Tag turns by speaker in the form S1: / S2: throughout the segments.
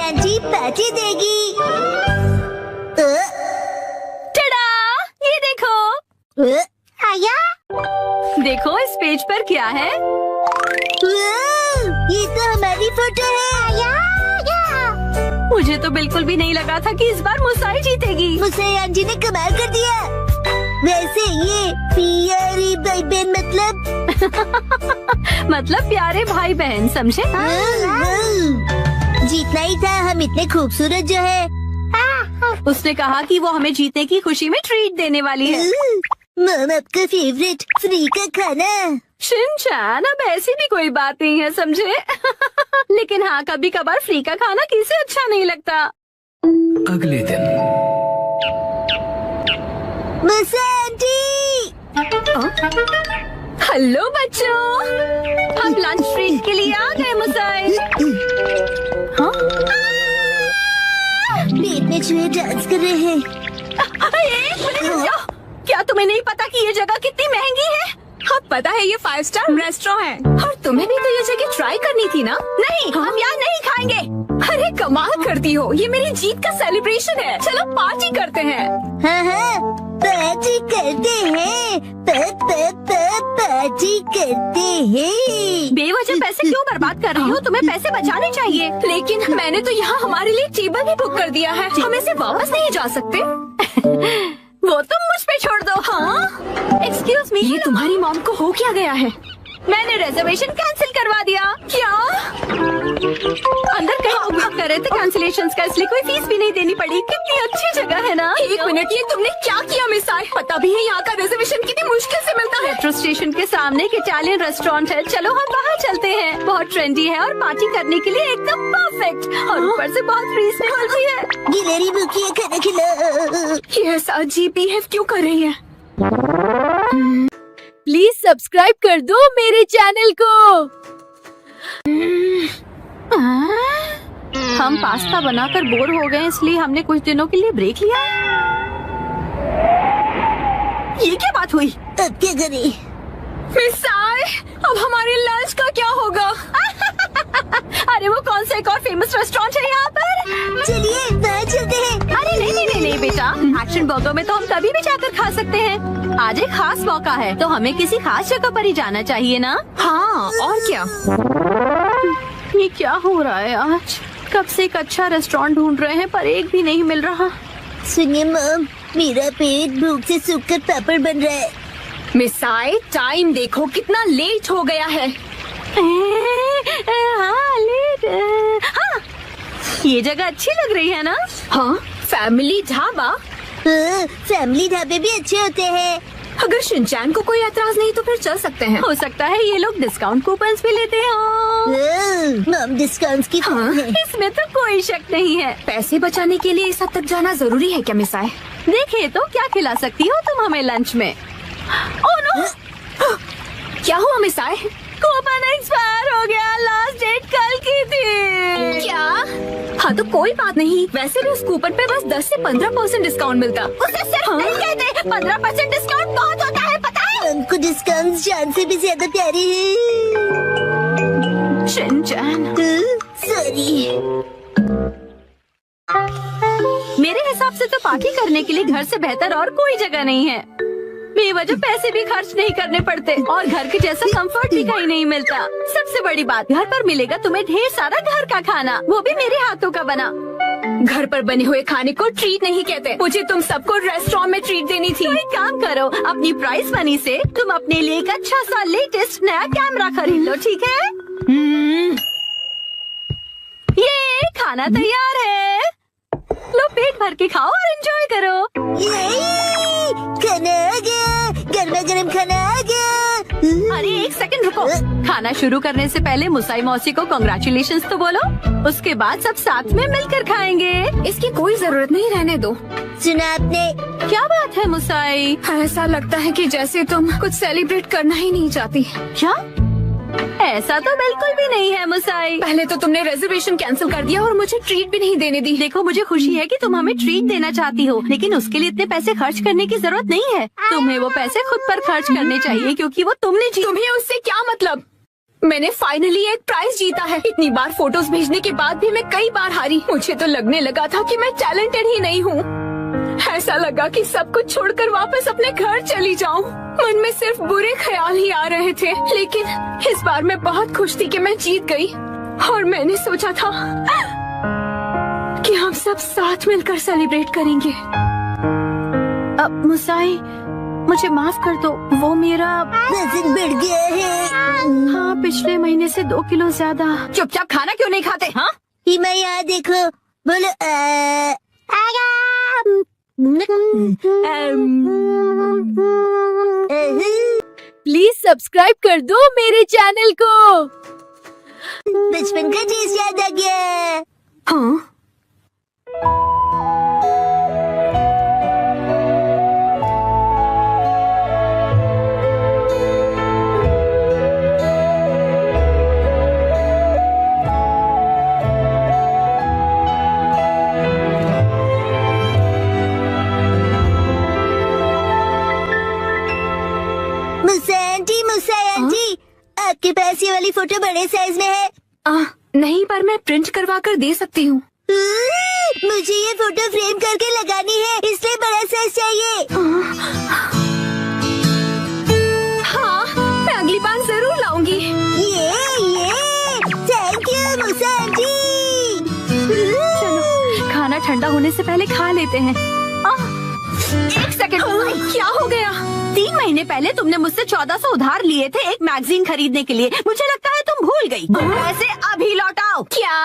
S1: Aunty party देगी।
S2: टड़ा! ये देखो।
S1: आया?
S2: देखो इस पेज पर क्या है।
S1: ये तो हमारी फोटो है। आया?
S2: मुझे तो बिल्कुल भी नहीं लगा था कि इस बार मुसाई जीतेगी।
S1: मुसाई आंटी ने कमाल कर दिया। वैसे ये प्यारे भाई बहन
S2: मतलब प्यारे भाई बहन, समझे?
S1: जीतना ही था, हम इतने खूबसूरत जो है।
S2: उसने कहा कि वो हमें जीतने की खुशी में ट्रीट देने वाली है।
S1: मम आपका फेवरेट फ्री का खाना।
S2: शिनचैन, अब ऐसी भी कोई बात नहीं है, समझे? लेकिन हाँ, कभी कभार फ्री का खाना किसे अच्छा नहीं लगता।
S3: अगले दिन
S1: मुसा आंटी।
S2: हेलो बच्चों, हम लंच ट्रीट के लिए आ गए मुसाई। हाँ?
S1: पेट में चूहे डांस कर रहे हैं।
S2: एक मिनट रुक जाओ। क्या तुम्हें नहीं पता कि ये जगह कितनी महंगी है? हाँ पता है, ये 5 स्टार रेस्टोरेंट है। और तुम्हें भी तो ये जगह ट्राई करनी थी ना? नहीं, हम यहाँ नहीं खाएंगे। अरे कमाल करती हो, ये मेरी जीत का सेलिब्रेशन है। चलो पार्टी करते हैं।
S1: हाँ, पार्टी करते हैं। पार्टी करते हैं।
S2: बेवजह पैसे क्यों बर्बाद कर रही हो? तुम्हें पैसे बचाने चाहिए। लेकिन मैंने तो यहाँ हमारे लिए टेबल भी बुक कर दिया है। हम इसे वापस नहीं जा सकते। वो तुम मुझ पे छोड़ दो। हाँ? एक्सक्यूज मी, ये तुम्हारी मॉम को हो क्या गया है? मैंने रिजर्वेशन कैंसिल करवा दिया। क्या? अंदर कहीं उपयोग कर रहे थे कैंसिलेशन का, इसलिए कोई फीस भी नहीं देनी पड़ी। कितनी अच्छी जगह है ना? एक मिनट, ये तुमने क्या किया मिसाई? पता भी है यहाँ का रिजर्वेशन कितनी मुश्किल से मिलता है। मेट्रो स्टेशन के सामने एक इटालियन रेस्टोरेंट है। चलो हम वहाँ चलते हैं। बहुत ट्रेंडी है और पार्टी करने के लिए एकदम परफेक्ट। और ऊपर से बहुत रीजनेबल भी है।
S1: गिलहरी भूखी है, खाना खिला।
S2: ये ऐसा अजीब बिहेव क्यों कर रही है?
S4: प्लीज सब्सक्राइब कर दो मेरे चैनल को।
S2: हम पास्ता बनाकर बोर हो गए, इसलिए हमने कुछ दिनों के लिए ब्रेक लिया। ये क्या बात हुई?
S1: अब क्या करें?
S2: मिसाई, अब हमारे लंच का क्या होगा? अरे वो कौन सा एक और फेमस रेस्टोरेंट है यहाँ पर?
S1: चलिए वहाँ चलते हैं।
S2: अरे नहीं बेटा, एक्शन बर्गर में तो हम कभी भी जाकर खा सकते हैं। आज एक खास मौका है, तो हमें किसी खास जगह पर ही जाना चाहिए ना? हाँ, और क्या? ये क्या हो रहा है आज? कब से एक अच्छा रेस्टोरेंट ढूंढ रहे हैं, पर एक भी नहीं मिल रहा।
S1: सुनिए मम, मेरा पेट भूख से सूखकर पापड़ बन रहा है।
S2: मिसाई, टाइम देखो कितना लेट हो गया है। हाँ, लेट। हाँ, ये जगह अच्छी लग रही है ना? हाँ, फैमिली ढाबा।
S1: फैमिली ढाबे भी अच्छे होते हैं।
S2: अगर शिनचैन को कोई एतराज नहीं तो फिर चल सकते हैं। हो सकता है ये लोग डिस्काउंट कूपन्स भी लेते हो।
S1: मम डिस्काउंट्स की
S2: हाँ, इसमें तो कोई शक नहीं है। पैसे बचाने के लिए इस हद तक जाना जरूरी है क्या मिसाई? देखिए तो क्या खिला सकती हो तुम हमें लंच में? Oh no! क्या हुआ मिसाई? कूपन एक्सपायर हो गया। लास्ट डेट कल की थी। क्या? हाँ तो कोई बात नहीं, वैसे भी उस कूपन पे बस 10 से 15% डिस्काउंट मिलता। उसे सिर्फ नहीं कहते, 15% डिस्काउंट बहुत होता है, पता है?
S1: हमको डिस्काउंट जान से भी ज्यादा प्यारे हैं।
S2: Shinchan,
S1: sorry.
S2: मेरे हिसाब से तो पार्टी करने के लिए घर से बेहतर और कोई जगह नहीं है। बेवजह पैसे भी खर्च नहीं करने पड़ते और घर के जैसा कंफर्ट भी कहीं नहीं मिलता। सबसे बड़ी बात, घर पर मिलेगा तुम्हें ढेर सारा घर का खाना, वो भी मेरे हाथों का बना। घर पर बने हुए खाने को ट्रीट नहीं कहते। मुझे तुम सबको रेस्टोरेंट में ट्रीट देनी थी। तो एक काम करो, अपनी प्राइस मनी से तुम अपने लिए एक अच्छा सा लेटेस्ट नया कैमरा खरीद लो, ठीक है? ये खाना तैयार है, लो पेट भर के खाओ और एंजॉय करो।
S1: खाना आ गया, गर्मा गर्म खाना आ गया।
S2: अरे एक सेकंड रुको, खाना शुरू करने से पहले मुसाई मौसी को कांग्रेचुलेशंस तो बोलो, उसके बाद सब साथ में मिलकर खाएंगे। इसकी कोई जरूरत नहीं, रहने दो।
S1: सुना आपने?
S2: क्या बात है मुसाई? ऐसा लगता है कि जैसे तुम कुछ सेलिब्रेट करना ही नहीं चाहती। क्या? ऐसा तो बिल्कुल भी नहीं है मुसाई। पहले तो तुमने रिजर्वेशन कैंसिल कर दिया और मुझे ट्रीट भी नहीं देने दी। देखो मुझे खुशी है कि तुम हमें ट्रीट देना चाहती हो, लेकिन उसके लिए इतने पैसे खर्च करने की जरूरत नहीं है। तुम्हें वो पैसे खुद पर खर्च करने चाहिए, क्योंकि वो तुमने तुम्हें उससे क्या मतलब? मैंने फाइनली एक प्राइज जीता है। इतनी बार फोटोज भेजने के बाद भी मैं कई बार हारी। मुझे तो लगने लगा था कि मैं टैलेंटेड ही नहीं हूँ। ऐसा लगा कि सब कुछ छोड़कर वापस अपने घर चली जाऊँ। मन में सिर्फ बुरे ख्याल ही आ रहे थे, लेकिन इस बार मैं बहुत खुश थी कि मैं जीत गई। और मैंने सोचा था कि हम सब साथ मिलकर सेलिब्रेट करेंगे। अब मुसाई, मुझे माफ कर दो, वो मेरा
S1: वजन बढ़ गया है।
S2: हाँ, पिछले महीने से 2 किलो ज्यादा। चुपचाप खाना क्यों नहीं खाते? हाँ,
S1: हिमा यहाँ देखो, बोलो
S4: प्लीज सब्सक्राइब कर दो मेरे चैनल को।
S1: बचपन का टेस्ट याद आ गया।
S2: हाँ,
S1: मुसा आंटी, आपके पास ये वाली फोटो बड़े साइज में है?
S2: नहीं, पर मैं प्रिंट करवा कर दे सकती हूँ।
S1: मुझे ये फोटो फ्रेम करके लगानी है, इसलिए बड़ा साइज चाहिए।
S2: हाँ, मैं अगली बार जरूर लाऊंगी।
S1: ये थैंक यू मुसा आंटी।
S2: चलो, खाना ठंडा होने से पहले खा लेते हैं। 1 सेकंड, क्या हो गया? 3 महीने पहले तुमने मुझसे 1400 उधार लिए थे एक मैगजीन खरीदने के लिए। मुझे लगता है तुम भूल गई। पैसे अभी लौटाओ। क्या?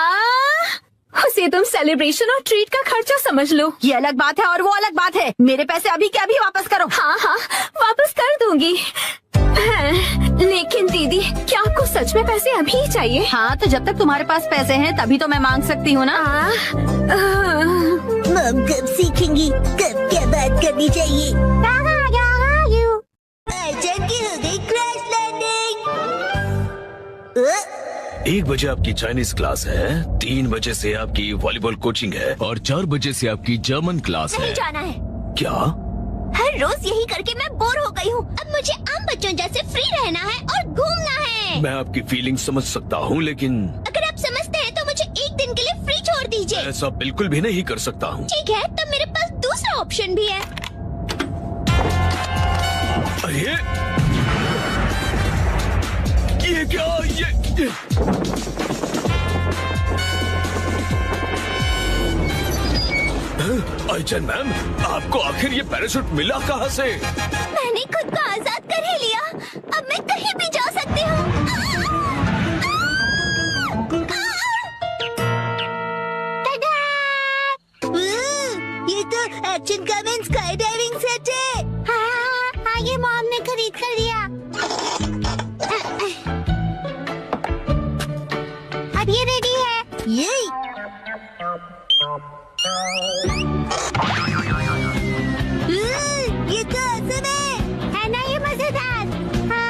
S2: उसे तुम सेलिब्रेशन और ट्रीट का खर्चा समझ लो। ये अलग बात है और वो अलग बात है। मेरे पैसे अभी के अभी वापस करो। हाँ, वापस कर दूंगी। लेकिन दीदी, क्या आपको सच में पैसे अभी ही चाहिए? हाँ, तो जब तक तुम्हारे पास पैसे हैं तभी तो मैं मांग सकती हूँ ना।
S1: मम कब सीखेंगी कब क्या बात करनी चाहिए? हो गई क्रैश लैंडिंग।
S5: 1 बजे आपकी चाइनीज क्लास है, 3 बजे से आपकी वॉलीबॉल कोचिंग है और 4 बजे से आपकी जर्मन क्लास है।
S1: नहीं जाना है।
S5: क्या?
S1: हर रोज यही करके मैं बोर हो गई हूँ। अब मुझे आम बच्चों जैसे फ्री रहना है और घूमना है।
S5: मैं आपकी फीलिंग समझ सकता हूँ, लेकिन
S1: अगर आप समझते हैं तो मुझे एक दिन के लिए फ्री छोड़ दीजिए।
S5: ऐसा बिल्कुल भी नहीं कर सकता हूँ।
S1: ठीक है, तो मेरे पास दूसरा ऑप्शन भी है।
S5: अरे ये क्या? ये आइचन मैम, आपको आखिर ये पैराशूट मिला कहाँ से?
S1: मैंने खुद को आजाद कर ही लिया। अब मैं कहीं भी जा सकती हूँ। ये तो action comment sky diving set है। हाँ, ये मॉम ने खरीद कर दिया। अब ये रेडी है। ये तो असम है ना? ये मजेदार। हाँ।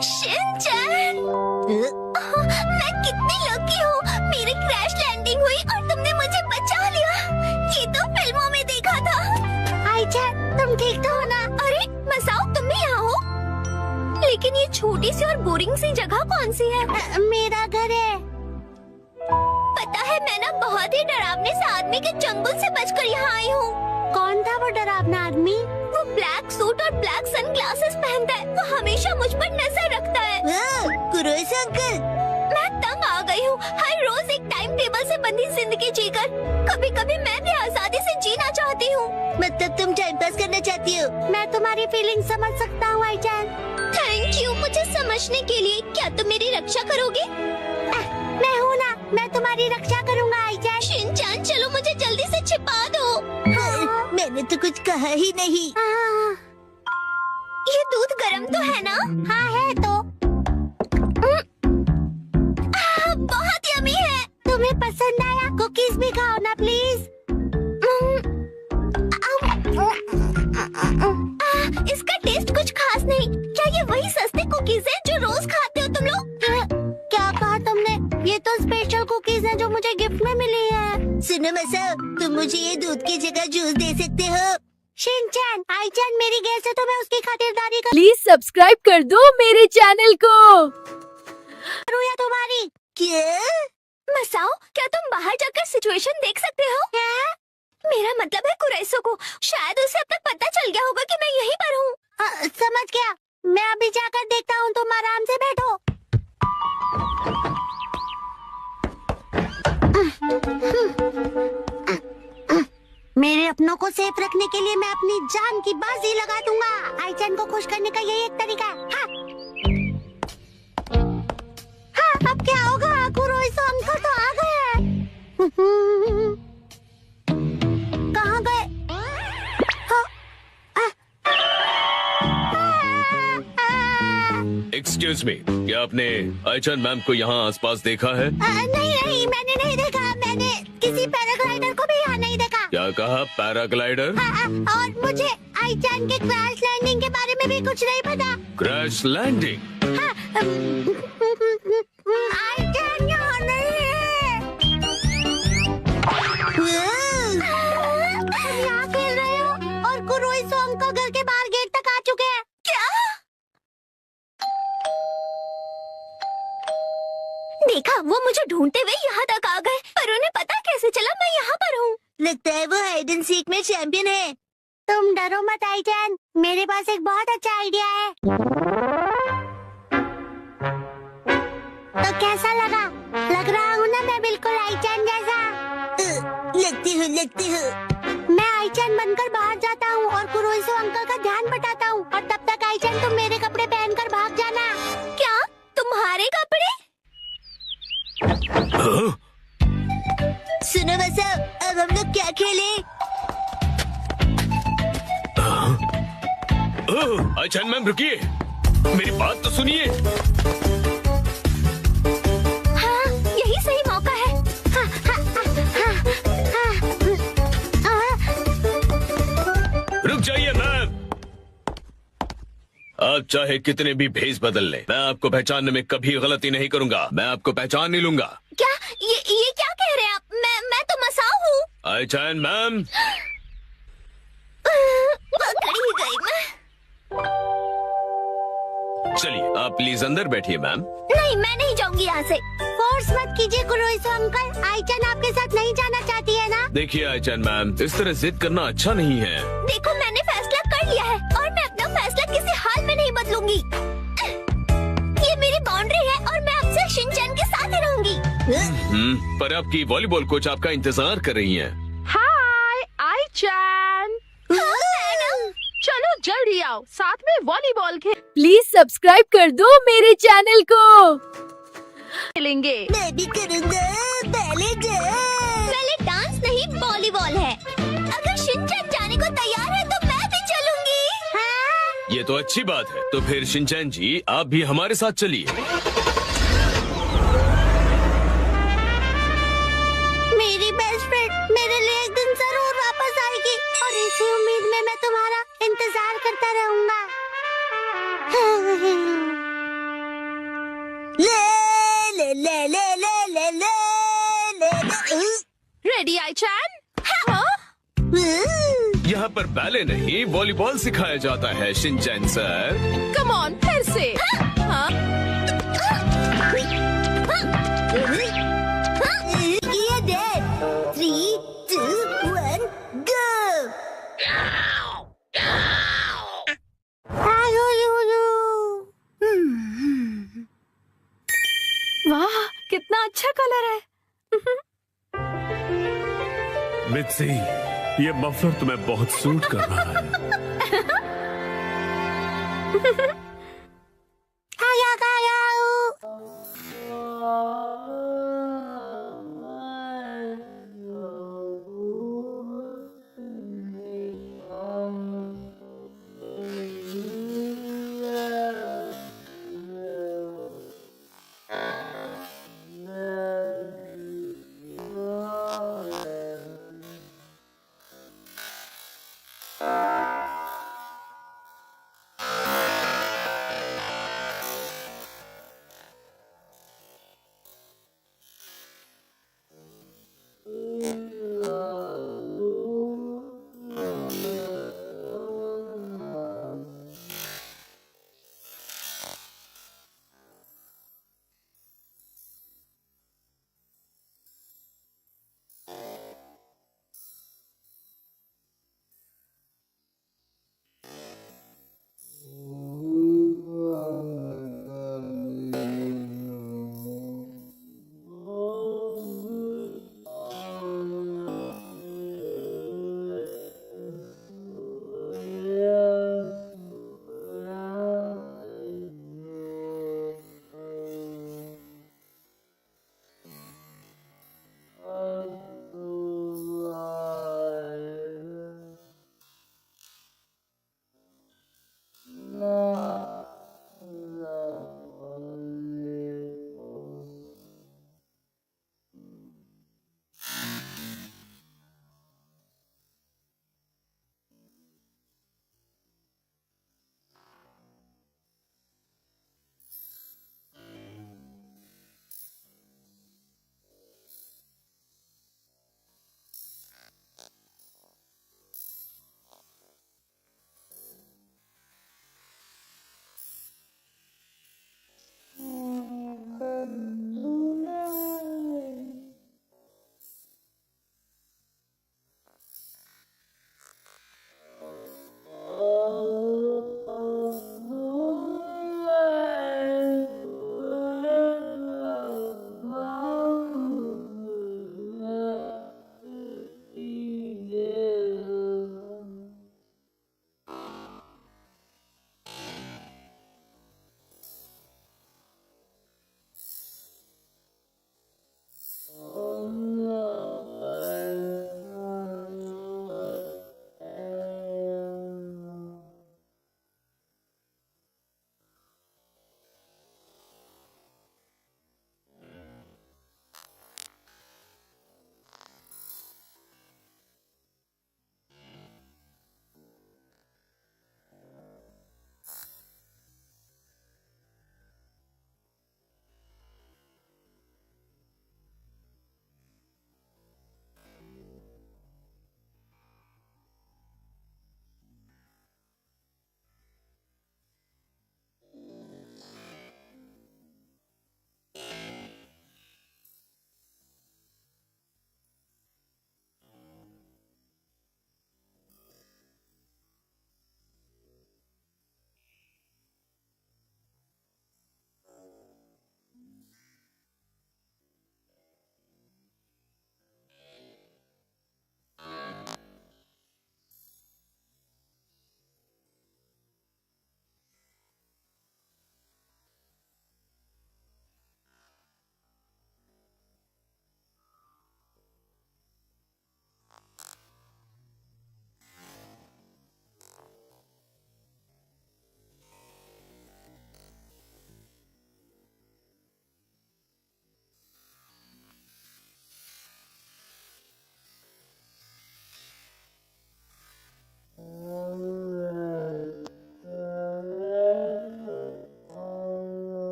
S1: शिनचैन, मैं कितनी लकी हूँ। मेरी क्रैश लैंडिंग हुई और तुमने मुझे बचा लिया। ये तो फिल्मों में देखा था। आइचन, तुम ठीक तो हो ना? अरे मसाओ, तुम भी यहाँ हो? लेकिन ये छोटी सी और बोरिंग सी जगह कौन सी है? मेरा घर है। पता है, मैं ना बहुत ही डरावने से आदमी के चंगुल से बचकर यहाँ आई हूँ। कौन था वो डरावना आदमी? वो ब्लैक सूट और ब्लैक सनग्लासेस पहनता है। वो हमेशा मुझ पर नजर रखता है। कुरोस अंकल, मैं तंग आ गई हूँ। हर रोज एक टाइम टेबल से बंधी जिंदगी जीकर कभी कभी मैं भी आजादी से जीना चाहती हूँ। मतलब तुम टाइम पास करना चाहती हो? मैं तुम्हारी फीलिंग समझ सकता हूँ आईजान। थैंक यू मुझे समझने के लिए। क्या तुम मेरी रक्षा करोगे? मैं हूँ ना, मैं तुम्हारी रक्षा करूँगा आईजान। शिनचैन, चलो मुझे जल्दी से छिपा दो। मैंने तो कुछ कहा ही नहीं। ये दूध गर्म तो है ना? हाँ है तो। बहुत तुम्हें पसंद आया? कुकीज भी खाओ ना प्लीज। इसका टेस्ट कुछ खास नहीं। क्या ये वही सस्ते कुकीज हैं जो रोज खाते हो तुम लोग? क्या कहा तुमने? ये तो स्पेशल कुकीज हैं जो मुझे गिफ्ट में मिली है। सुनो मसा, तुम मुझे ये दूध की जगह जूस दे सकते हो। शिनचैन, आईचैन मेरी गेस्ट है तो मैं उसकी खातिरदारी
S4: प्लीज सब्सक्राइब कर दो मेरे चैनल को।
S1: करूँ या तुम्हारी? क्या? मसाओ, क्या तुम बाहर जाकर सिचुएशन देख सकते हो? क्या? मेरा मतलब है कुरैसो को। शायद उसे अब तक पता चल गया होगा कि मैं यहीं पर हूँ। समझ गया। मैं अभी जाकर देखता हूँ, तुम आराम से बैठो। मेरे अपनों को सेफ रखने के लिए मैं अपनी जान की बाजी लगा दूंगा। आईचैन को खुश करने का यही एक तरीका है। हाँ। हाँ, अब क्या होगा? कुरोइसो अंकल तो आ गए हैं। कहाँ गए?
S5: एक्सक्यूज मी, क्या आपने आईचैन मैम को यहाँ आसपास देखा है?
S1: नहीं, मैंने नहीं देखा। मैंने किसी पैराग्लाइडर को भी यहाँ नहीं देखा।
S5: क्या कहा? पैराग्लाइडर?
S1: और मुझे आईचैन के क्रैश लैंडिंग के बारे में भी कुछ नहीं पता।
S5: Crash landing?
S1: आईचैन यहाँ नहीं है। तुम यहाँ खेल रहे हो और कुरोइसो अंकल घर के बाहर गेट तक आ चुके हैं। क्या? देखा, वो मुझे ढूंढते हुए यहाँ तक आ गए, पर उन्हें पता कैसे चला मैं यहाँ पर हूँ? लगता है वो हाइड एंड सीक में चैंपियन है। तुम डरो मत आईचैन, मेरे पास एक बहुत अच्छा आइडिया है। तो कैसा लगा? लग रहा हूँ ना मैं बिल्कुल आईचैन जैसा? लगती हूँ। मैं आईचैन बनकर बाहर जाता हूँ और कुरोइसो अंकल का ध्यान बटाता हूँ, और तब तक आईचैन तुम मेरे कपड़े पहनकर भाग जाना। क्या? तुम्हारे कपड़े? सुनो बसा, अब हम लोग क्या खेलें?
S5: आईचैन मैम रुकिए, मेरी बात तो सुनिए।
S1: हाँ, यही सही मौका है।
S5: रुक जाइए मैम। आप चाहे कितने भी भेष बदल लें, मैं आपको पहचानने में कभी गलती नहीं करूंगा। मैं आपको पहचान नहीं लूंगा।
S1: क्या? ये क्या कह रहे हैं आप? मैं तो मसाओ हूँ।
S5: आईचैन मैम,
S1: पकड़ी गई मैं।
S5: चलिए आप प्लीज अंदर बैठिए मैम।
S1: नहीं, मैं नहीं जाऊंगी यहाँ से। फोर्स मत कीजिए कुरोइसो अंकल, आईचैन आपके साथ नहीं जाना चाहती है ना?
S5: देखिए आईचैन मैम, इस तरह जिद करना अच्छा नहीं है।
S1: देखो, मैंने फैसला कर लिया है और मैं अपना फैसला किसी हाल में नहीं बदलूंगी। ये मेरी बाउंड्री है और मैं आपसे शिनचैन के साथ ही रहूंगी।
S5: पर आपकी वॉलीबॉल कोच आपका इंतजार कर रही हैं।
S2: हाय आईचैन, चलो जल्दी आओ, साथ में वॉलीबॉल
S4: प्लीज सब्सक्राइब कर दो मेरे चैनल को।
S2: खेलेंगे।
S1: मैं भी करूँगा। पहले डांस नहीं, वॉलीबॉल है। अगर शिनचैन जाने को तैयार है तो मैं भी चलूंगी। हाँ?
S5: ये तो अच्छी बात है। तो फिर शिनचैन जी, आप भी हमारे साथ चलिए।
S1: मेरी बेस्ट फ्रेंड मेरे लिए एक दिन जरूर वापस आएगी और इसी उम्मीद में मैं तुम्हारा इंतजार करता रहूंगा। ले ले ले ले ले ले ले ले।
S2: रेडी आईचैन? हाँ?
S5: यहाँ पर बैले नहीं, वॉलीबॉल सिखाया जाता है शिनचैन सर।
S2: कम ऑन, फिर से। हाँ?
S1: ये डेड। 3, 2, 1, go!
S2: वाह, कितना अच्छा कलर है।
S6: मित्सी, ये मफलर तुम्हें बहुत सूट कर रहा है।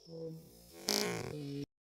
S7: home.